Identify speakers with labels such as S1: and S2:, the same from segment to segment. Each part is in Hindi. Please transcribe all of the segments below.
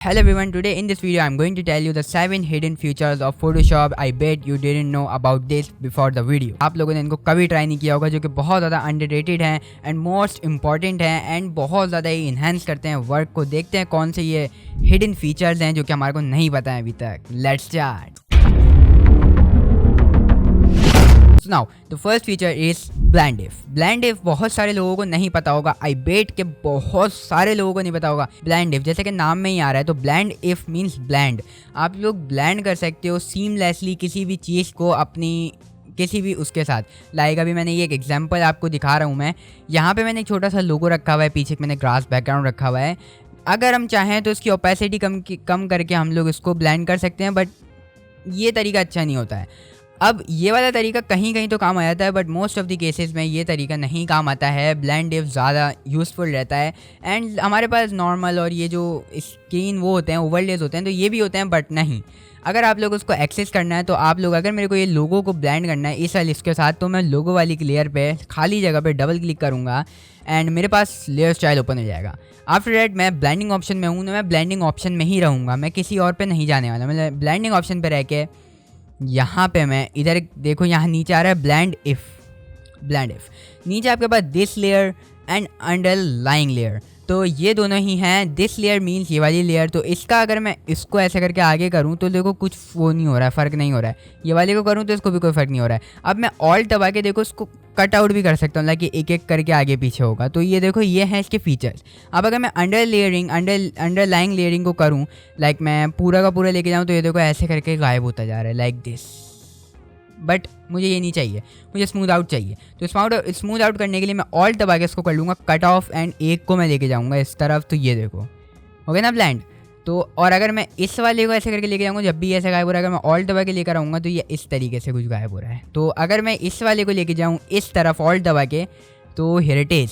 S1: Hello everyone, today in this video I'm going to tell you the 7 hidden features of Photoshop. I bet you didn't know about this before the video. आप लोगों ने इनको कभी ट्राई नहीं किया होगा, जो कि बहुत ज़्यादा अंडररेटेड हैं एंड मोस्ट इंपॉर्टेंट हैं एंड बहुत ज़्यादा ही इन्हेंस करते हैं वर्क को। देखते हैं कौन से ये हिडन फीचर्स हैं जो कि हमारे को नहीं पता है अभी तक। Let's start. So now the first feature is blend if. Blend if बहुत सारे लोगों को नहीं पता होगा, आई बेट के बहुत सारे लोगों को नहीं पता होगा। ब्लेंड इफ जैसे कि नाम में ही आ रहा है, तो ब्लेंड इफ मीन्स ब्लेंड। आप लोग ब्लेंड कर सकते हो सीमलेसली किसी भी चीज़ को अपनी किसी भी उसके साथ। लाइक अभी मैंने ये एक एग्जांपल आपको दिखा रहा हूँ। मैं यहाँ पे मैंने एक छोटा सा लोगो रखा हुआ है, पीछे मैंने ग्रास बैकग्राउंड रखा हुआ है। अगर हम चाहें तो इसकी ओपेसिटी कम करके हम लोग इसको ब्लेंड कर सकते हैं, बट ये तरीका अच्छा नहीं होता है। अब ये वाला तरीका कहीं कहीं तो काम आ जाता है, but most of the cases में ये तरीका नहीं काम आता है। ब्लेंड इफ ज़्यादा यूज़फुल रहता है एंड हमारे पास नॉर्मल और ये जो स्क्रीन वो होते हैं ओवरलेज होते हैं, तो ये भी होते हैं, बट नहीं। अगर आप लोग उसको एक्सेस करना है तो आप लोग, अगर मेरे को ये लोगो को ब्लेंड करना है इस वाली इसके साथ, तो मैं लोगो वाली लेयर पे खाली जगह पे डबल क्लिक करूँगा एंड मेरे पास लेयर स्टाइल ओपन हो जाएगा। आफ्टर दैट मैं ब्लेंडिंग ऑप्शन में हूँ, तो मैं ब्लेंडिंग ऑप्शन में ही रहूँगा, मैं किसी और पे नहीं जाने वाला। मैं ब्लेंडिंग ऑप्शन पे रह के यहाँ पे मैं इधर देखो, यहाँ नीचे आ रहा है ब्लेंड इफ। ब्लेंड इफ नीचे आपके पास this layer and underlying layer, तो ये दोनों ही हैं। दिस लेयर मीन्स ये वाली लेयर, तो इसका अगर मैं इसको ऐसे करके आगे करूँ तो देखो कुछ वो नहीं हो रहा है, फ़र्क नहीं हो रहा है। ये वाले को करूँ तो इसको भी कोई फ़र्क नहीं हो रहा है। अब मैं ऑल्ट दबा के देखो इसको कट आउट भी कर सकता हूँ, लाइक एक एक करके आगे पीछे होगा। तो ये देखो, ये हैं इसके फीचर्स। अब अगर मैं अंडरलाइंग लेयरिंग को करूँ, लाइक मैं पूरा का पूरा लेके जाऊँ, तो ये देखो ऐसे करके गायब होता जा रहा है लाइक दिस। बट मुझे ये नहीं चाहिए, मुझे स्मूथ आउट चाहिए। तो स्मूथ आउट करने के लिए मैं ऑल्ट दबा के इसको कर लूँगा कट ऑफ एंड एक को मैं लेके जाऊँगा इस तरफ, तो ये देखो हो गया ना ब्लेंड। तो और अगर मैं इस वाले को ऐसे करके लेके जाऊँगा, जब भी ऐसे गायब हो रहा है, अगर मैं ऑल्ट दबा के लेकर आऊँगा तो ये इस तरीके से कुछ गायब हो रहा है। तो अगर मैं इस वाले को लेके जाऊँ इस तरफ ऑल्ट दबा के, तो हियर इट इज़।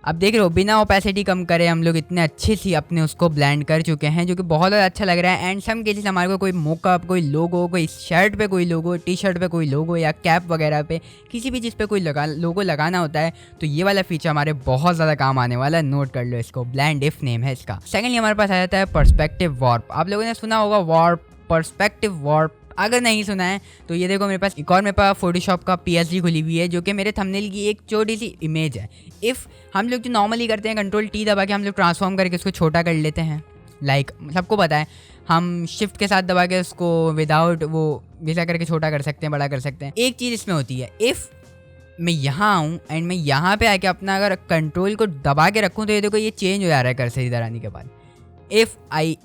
S1: अब देख रहे हो, बिना ओपेसिटी कम करे हम लोग इतने अच्छे से अपने उसको ब्लेंड कर चुके हैं, जो कि बहुत ज़्यादा अच्छा लग रहा है। एंड सम केसेस हमारे को कोई मोकअप, कोई लोगो, कोई शर्ट पे कोई लोगो, टी शर्ट पे कोई लोगो या कैप वगैरह पे किसी भी चीज़ पे कोई लोगो लगाना होता है, तो ये वाला फीचर हमारे बहुत ज़्यादा काम आने वाला है। नोट कर लो इसको, ब्लेंड इफ नेम है इसका। सेकेंडली हमारे पास आ जाता है पर्सपेक्टिव वार्प। आप लोगों ने सुना होगा वार्प, पर्सपेक्टिव वार्प। अगर नहीं सुना है तो ये देखो, मेरे पास एक और मेरे पास फोटोशॉप का PSG खुली हुई है, जो कि मेरे थंबनेल की एक छोटी सी इमेज है। इफ़ हम लोग जो नॉर्मली करते हैं कंट्रोल T दबा के हम लोग ट्रांसफॉर्म करके उसको छोटा कर लेते हैं, लाइक सबको पता है हम शिफ्ट के साथ दबा के उसको विदाउट वो वैसा करके छोटा कर सकते हैं, बड़ा कर सकते हैं। एक चीज़ इसमें होती है, इफ़ मैं यहाँ आऊँ एंड मैं यहाँ पे आके अपना अगर कंट्रोल को दबा के रखूँ, तो ये देखो ये चेंज हो जा रहा है कर्सर इधर आने के बाद। इफ़ आई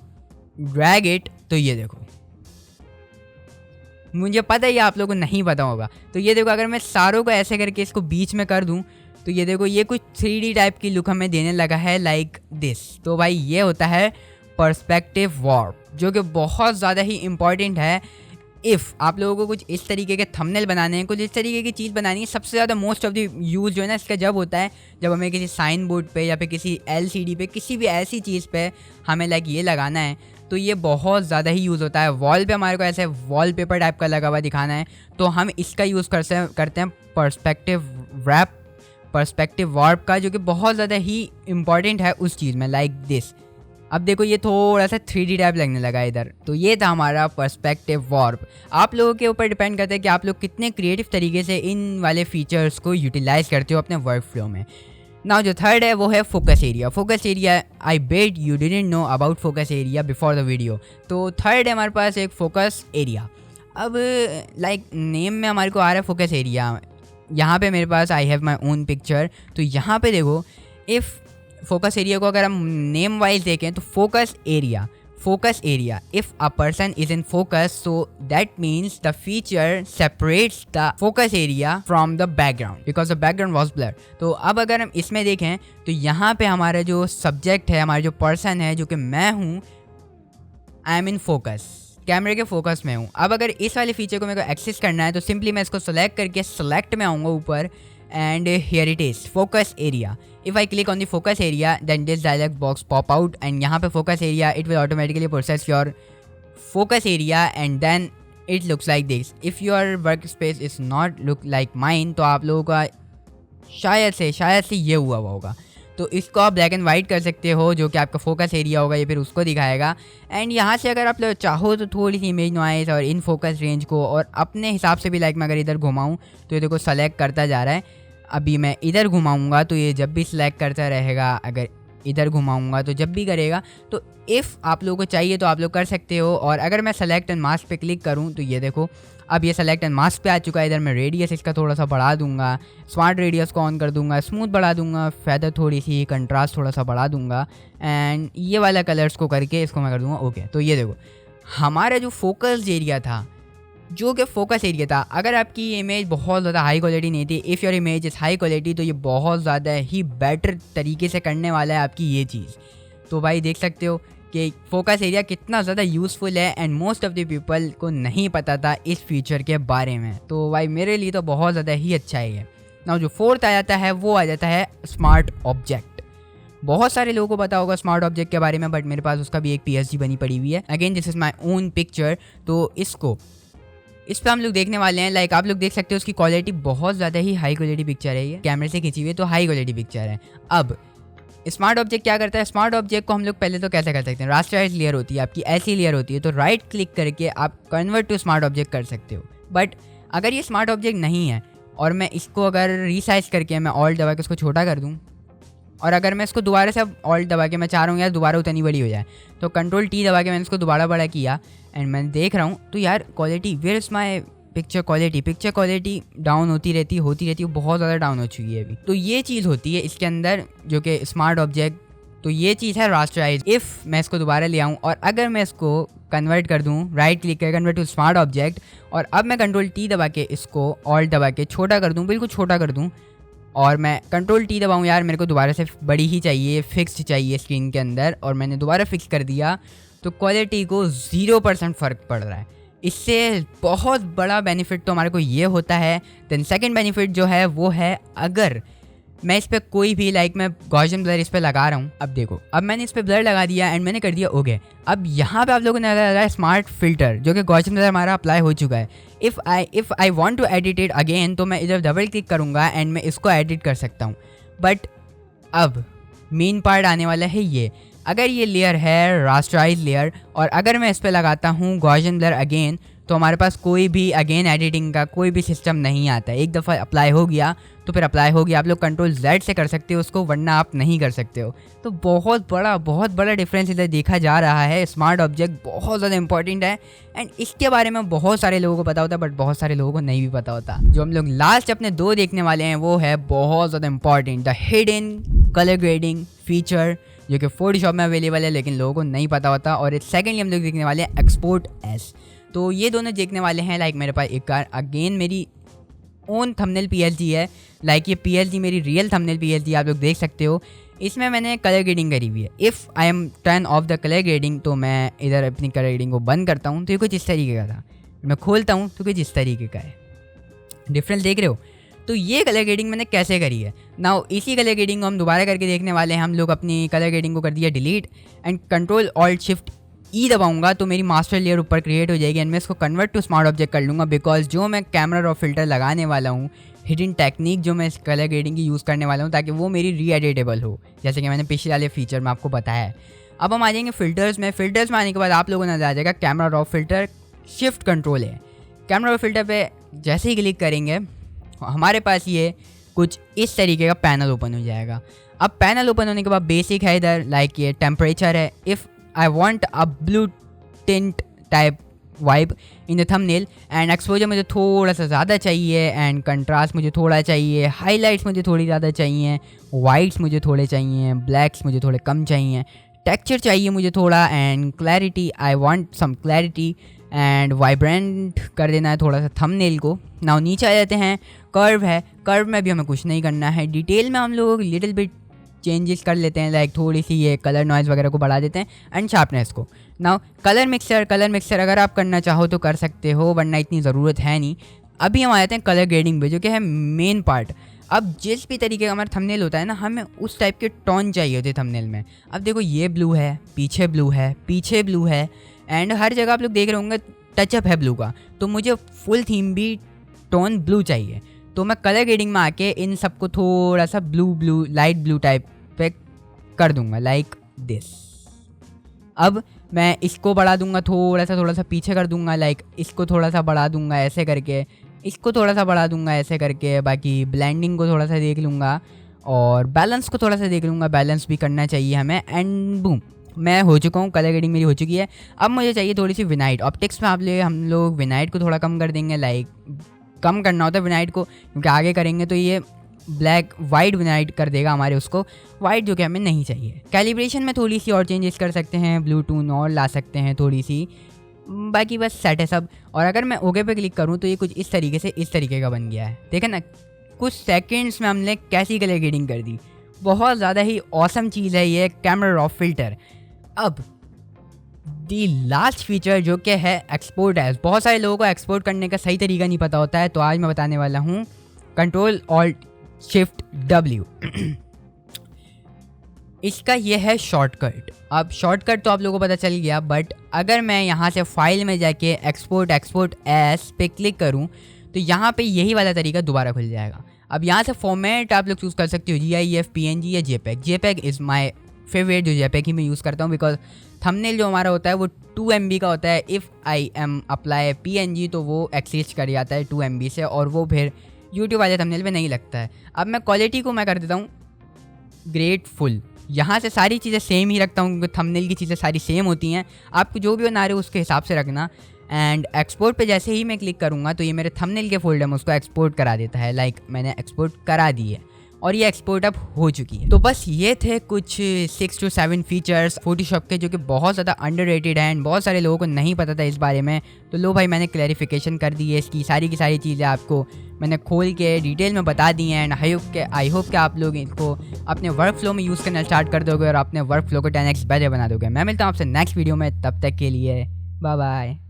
S1: ड्रैग इट, तो ये देखो, मुझे पता है ये आप लोगों को नहीं पता होगा। तो ये देखो, अगर मैं सारों को ऐसे करके इसको बीच में कर दूं, तो ये देखो ये कुछ 3D टाइप की लुक हमें देने लगा है लाइक दिस। तो भाई ये होता है पर्सपेक्टिव वार्प, जो कि बहुत ज़्यादा ही इम्पॉर्टेंट है। इफ़ आप लोगों को कुछ इस तरीके के थंबनेल बनाने हैं, कुछ इस तरीके की चीज़ बनानी है, सबसे ज़्यादा मोस्ट ऑफ द यूज़ जो है ना इसका जब होता है, जब हमें किसी साइन बोर्ड पे या फिर किसी LCD पे किसी भी ऐसी चीज़ पे हमें लाइक ये लगाना है, तो ये बहुत ज़्यादा ही यूज़ होता है। वॉल पे हमारे को ऐसे वॉलपेपर टाइप का लगा हुआ दिखाना है, तो हम इसका यूज़ करते हैं पर्सपेक्टिव वार्प का, जो कि बहुत ज़्यादा ही इम्पॉर्टेंट है उस चीज़ में लाइक दिस। अब देखो ये थोड़ा सा 3D टाइप लगने लगा है इधर। तो ये था हमारा पर्सपेक्टिव वार्प। आप लोगों के ऊपर डिपेंड करता है कि आप लोग कितने क्रिएटिव तरीके से इन वाले फीचर्स को यूटिलाइज़ करते हो अपने वर्क फ्लो में। नाउ जो थर्ड है वो है focus area. Focus area, I bet you didn't know about focus area before the video. तो थर्ड है हमारे पास एक फोकस एरिया। अब लाइक नेम में हमारे को आ रहा है फोकस एरिया। यहाँ पे मेरे पास I have my own picture, तो यहाँ पे देखो, इफ़ फोकस एरिया को अगर हम नेम वाइज देखें तो focus area if a person is in focus, so that means the feature separates the focus area from the background because the background was blur. तो अब अगर हम इसमें देखें तो यहाँ पे हमारा जो सब्जेक्ट है, हमारा जो पर्सन है, जो कि मैं हूँ, आई एम इन फोकस, कैमरे के फोकस में हूँ। अब अगर इस वाले फीचर को मेरे को एक्सेस करना है, तो सिंपली मैं इसको सेलेक्ट करके सेलेक्ट में आऊँगा ऊपर, and here it is focus area. If I click on the focus area, then this dialog box pop out and यहाँ पे focus area it will automatically process your focus area and then it looks like this. If your workspace is not look like mine, तो आप लोगों का शायद से ये हुआ होगा। तो तो इसको आप ब्लैक एंड वाइट कर सकते हो, जो कि आपका फोकस एरिया होगा ये फिर उसको दिखाएगा। एंड यहाँ से अगर आप लोग चाहो तो थोड़ी सी इमेज नॉइस और इन फोकस रेंज को और अपने हिसाब से भी लाइक मैं अगर इधर घुमाऊँ तो ये देखो सेलेक्ट करता जा रहा है। अभी मैं इधर घुमाऊँगा तो ये जब भी सिलेक्ट करता रहेगा, अगर इधर घुमाऊँगा तो जब भी करेगा। तो इफ़ आप लोगों को चाहिए तो आप लोग कर सकते हो। और अगर मैं सेलेक्ट एंड मास्क पे क्लिक करूँ तो ये देखो अब ये सेलेक्ट एंड मास्क पे आ चुका है। इधर मैं रेडियस इसका थोड़ा सा बढ़ा दूंगा, स्मार्ट रेडियस को ऑन कर दूंगा, स्मूथ बढ़ा दूंगा, फेदर थोड़ी सी, कंट्रास्ट थोड़ा सा बढ़ा दूंगा एंड ये वाला कलर्स को करके इसको मैं कर दूंगा ओके। तो ये देखो हमारा जो फोकस एरिया था, जो कि फोकस एरिया था, अगर आपकी इमेज बहुत ज़्यादा हाई क्वालिटी नहीं थी, if your image is high quality, तो ये बहुत ज़्यादा ही बेटर तरीके से करने वाला है आपकी ये चीज़। तो भाई देख सकते हो कि फोकस एरिया कितना ज़्यादा यूज़फुल है and most of the people को नहीं पता था इस फीचर के बारे में। तो भाई मेरे लिए तो बहुत ज़्यादा ही अच्छा ही है। ना जो फोर्थ आ जाता है वो आ जाता है स्मार्ट ऑब्जेक्ट। बहुत सारे लोगों को पता होगा स्मार्ट ऑब्जेक्ट के बारे में, बट मेरे पास उसका भी एक PSG बनी पड़ी हुई है। Again this is my own picture. तो इस पर हम लोग देखने वाले हैं। लाइक आप लोग देख सकते हो उसकी क्वालिटी बहुत ज़्यादा ही हाई क्वालिटी पिक्चर है, ये कैमरे से खींची हुई है तो हाई क्वालिटी पिक्चर है। अब स्मार्ट ऑब्जेक्ट क्या करता है? स्मार्ट ऑब्जेक्ट को हम लोग पहले तो कैसे कर सकते हैं, रास्टराइज लेयर होती है आपकी, ऐसी लेयर होती है, तो राइट क्लिक करके आप कन्वर्ट टू स्मार्ट ऑब्जेक्ट कर सकते हो। बट अगर ये स्मार्ट ऑब्जेक्ट नहीं है और मैं इसको अगर रीसाइज करके मैं ऑल्ट दबा के उसको छोटा कर दूँ, और अगर मैं इसको दोबारा से अब ऑल्ट दबा के मैं चाह रहा हूँ यार दोबारा उतनी बड़ी हो जाए, तो कंट्रोल T दबा के मैंने इसको दोबारा बड़ा किया एंड मैं देख रहा हूँ तो यार quality, where is my picture quality down होती रहती है, बहुत ज़्यादा डाउन हो चुकी है अभी। तो ये चीज़ होती है इसके अंदर जो कि स्मार्ट ऑब्जेक्ट, तो ये चीज़ है रास्टराइज। इफ़ मैं इसको दोबारा ले आऊँ और अगर मैं इसको कन्वर्ट कर दूँ, राइट क्लिक कर कन्वर्ट टू स्मार्ट ऑब्जेक्ट, और अब मैं कंट्रोल T दबा के इसको ऑल्ट दबा के छोटा कर दूँ, बिल्कुल छोटा कर दूँ, और मैं कंट्रोल T दबाऊँ, यार मेरे को दोबारा से बड़ी ही चाहिए, फिक्स्ड चाहिए स्क्रीन के अंदर, और मैंने दोबारा फिक्स कर दिया, तो क्वालिटी को 0% फ़र्क पड़ रहा है। इससे बहुत बड़ा बेनिफिट तो हमारे को ये होता है। देन सेकंड बेनिफिट जो है वो है, अगर मैं इस पर कोई भी लाइक मैं गॉसियन ब्लर इस पर लगा रहा हूँ, अब देखो अब मैंने इस पर ब्लर लगा दिया एंड मैंने कर दिया ओके। अब यहाँ पे आप लोगों ने लगा रहा है स्मार्ट फिल्टर, जो कि गॉसियन ब्लर हमारा अप्लाई हो चुका है। If I want to edit it again, तो मैं इधर डबल क्लिक करूँगा एंड मैं इसको एडिट कर सकता हूँ। बट अब मेन पार्ट आने वाला है ये, अगर ये लेयर है रास्टराइज लेयर और अगर मैं इस पर लगाता हूँ गॉसियन ब्लर अगेन, तो हमारे पास कोई भी अगेन एडिटिंग का कोई भी सिस्टम नहीं आता है। एक दफ़ा अप्लाई हो गया तो फिर अप्लाई हो गया। आप लोग कंट्रोल Z से कर सकते हो उसको, वरना आप नहीं कर सकते हो। तो बहुत बड़ा डिफरेंस इधर देखा जा रहा है। स्मार्ट ऑब्जेक्ट बहुत ज़्यादा इंपॉर्टेंट है एंड इसके बारे में बहुत सारे लोगों को पता होता है, बट बहुत सारे लोगों को नहीं भी पता होता। जो हम लोग लास्ट अपने 2 देखने वाले हैं वो है बहुत ज़्यादा important, the hidden colour grading feature, जो कि फोटोशॉप में अवेलेबल है लेकिन लोगों को नहीं पता होता। और सेकेंडली हम लोग देखने वाले हैं एक्सपोर्ट एस। तो ये दोनों देखने वाले हैं। लाइक मेरे पास एक कार अगेन मेरी ओन थंबनेल PSG है। लाइक ये PSG मेरी रियल थंबनेल PSG आप लोग देख सकते हो। इसमें मैंने कलर ग्रेडिंग करी हुई है। If I am turn off the colour grading, तो मैं इधर अपनी कलर ग्रेडिंग को बंद करता हूँ तो ये कुछ इस तरीके का था, मैं खोलता हूँ तो कुछ इस तरीके का है। डिफरेंस देख रहे हो? तो ये कलर ग्रेडिंग मैंने कैसे करी है नाउ, इसी कलर ग्रेडिंग को हम दोबारा करके देखने वाले हैं। हम लोग अपनी कलर ग्रेडिंग को कर दिया delete and control alt shift E दबाऊंगा तो मेरी मास्टर लेयर ऊपर क्रिएट हो जाएगी एंड मैं इसको कन्वर्ट टू स्मार्ट ऑब्जेक्ट कर लूँगा, बिकॉज जो मैं कैमरा रॉ फिल्टर लगाने वाला हूँ, हिडन टेक्निक जो मैं इस कलर ग्रेडिंग की यूज़ करने वाला हूँ, ताकि वो मेरी री एडिटेबल हो, जैसे कि मैंने पिछले वाले फीचर में आपको बताया है। अब हम आ जाएंगे फिल्टर्स में। फिल्टर्स में आने के बाद आप लोगों को नजर आ जाएगा camera raw filter, shift control है। कैमरा रॉ फिल्टर पर जैसे ही क्लिक करेंगे हमारे पास ये कुछ इस तरीके का पैनल ओपन हो जाएगा। अब पैनल ओपन होने के बाद बेसिक है इधर, लाइक ये टेम्परेचर है। If I want a blue tint type vibe in the thumbnail and exposure मुझे थोड़ा सा ज़्यादा चाहिए एंड कंट्रास्ट मुझे थोड़ा चाहिए, हाइलाइट्स मुझे थोड़ी ज़्यादा चाहिए, वाइट्स मुझे थोड़े चाहिए, ब्लैक्स मुझे थोड़े कम चाहिए, टेक्सचर चाहिए मुझे थोड़ा, and clarity I want some clarity and vibrant कर देना है थोड़ा सा थंबनेल को। नाउ नीचे आ जाते हैं, कर्व है। कर्व में भी हमें कुछ नहीं करना है। डिटेल में हम लोग लिटिल बिट चेंजेस कर लेते हैं, लाइक थोड़ी सी ये कलर नॉइज़ वगैरह को बढ़ा देते हैं एंड शार्पनेस को। नाउ कलर मिक्सर अगर आप करना चाहो तो कर सकते हो, वरना इतनी ज़रूरत है नहीं। अभी हम आ जाते हैं कलर ग्रेडिंग पे, जो कि है मेन पार्ट। अब जिस भी तरीके का हमारा थंबनेल होता है ना, हमें उस टाइप के टोन चाहिए होते थंबनेल में। अब देखो ये ब्लू है, पीछे ब्लू है, पीछे ब्लू है एंड हर जगह आप लोग देख रहे होंगे टचअप है ब्लू का, तो मुझे फुल थीम भी टोन ब्लू चाहिए। तो मैं कलर ग्रेडिंग में आके इन सबको थोड़ा सा ब्लू लाइट ब्लू टाइप पे कर दूंगा लाइक दिस। अब मैं इसको बढ़ा दूंगा, थोड़ा सा पीछे कर दूंगा, लाइक इसको थोड़ा सा बढ़ा दूंगा ऐसे करके, इसको थोड़ा सा बढ़ा दूंगा ऐसे करके, बाकी ब्लेंडिंग को थोड़ा सा देख लूँगा और बैलेंस को थोड़ा सा देख लूँगा, बैलेंस भी करना चाहिए हमें। एंड बूम, मैं हो चुका हूँ, कलर ग्रेडिंग मेरी हो चुकी है। अब मुझे चाहिए थोड़ी सी विनाइट। ऑप्टिक्स में हम लोग विनाइट को थोड़ा कम कर देंगे, लाइक कम करना होता है विनाइट को, क्योंकि आगे करेंगे तो ये ब्लैक वाइट विनाइट कर देगा हमारे उसको वाइट, जो कि हमें नहीं चाहिए। कैलिब्रेशन में थोड़ी सी और चेंजेस कर सकते हैं, ब्लू टून और ला सकते हैं थोड़ी सी, बाकी बस सेट है सब। और अगर मैं ओके पे क्लिक करूँ तो ये कुछ इस तरीके से इस तरीके का बन गया है, देखें ना, कुछ सेकंड्स में हमने कैसी कलर ग्रेडिंग कर दी। बहुत ज़्यादा ही ऑसम चीज़ है ये कैमरा रॉ फिल्टर। अब दी लास्ट फीचर जो कि है एक्सपोर्ट एज। बहुत सारे लोगों को एक्सपोर्ट करने का सही तरीका नहीं पता होता है, तो आज मैं बताने वाला हूँ Ctrl+Alt+Shift+W। इसका ये है शॉर्टकट। अब शॉर्टकट तो आप लोगों को पता चल गया, बट अगर मैं यहाँ से फाइल में जाके एक्सपोर्ट एज पे क्लिक करूँ तो यहाँ पे यही वाला तरीका दोबारा खुल जाएगा। अब यहाँ से फॉर्मेट आप लोग चूज़ कर सकते हो, GIF, PNG या JPEG। JPEG is my favourite, जो JPEG ही मैं यूज़ करता हूँ, बिकॉज थंबनेल जो हमारा होता है वो 2 MB का होता है। If I am apply PNG तो वो एक्सेस कर जाता है 2 MB से, और वो फिर यूट्यूब वाले थंबनेल पे नहीं लगता है। अब मैं क्वालिटी को मैं कर देता हूँ ग्रेटफुल। यहाँ से सारी चीज़ें सेम ही रखता हूँ, क्योंकि थंबनेल की चीज़ें सारी सेम होती हैं, आपको जो भी बना रहे हो उसके हिसाब से रखना। एंड एक्सपोर्ट पे जैसे ही मैं क्लिक करूँगा तो ये मेरे थंबनेल के फोल्डर में उसको एक्सपोर्ट करा देता है, लाइक मैंने एक्सपोर्ट करा दी है और ये एक्सपोर्ट अब हो चुकी है। तो बस ये थे कुछ 6 to 7 फीचर्स फोटोशॉप के, जो कि बहुत ज़्यादा अंडररेटेड हैं एंड बहुत सारे लोगों को नहीं पता था इस बारे में। तो लो भाई, मैंने क्लैरिफिकेशन कर दी है इसकी, सारी की सारी चीज़ें आपको मैंने खोल के डिटेल में बता दी हैं। एंड आई होप कि आप लोग इसको अपने वर्क फ्लो में यूज़ करना स्टार्ट कर दोगे और अपने वर्क फ्लो को 10x बेटर बना दोगे। मैं मिलता हूँ आपसे नेक्स्ट वीडियो में, तब तक के लिए बाय बाय।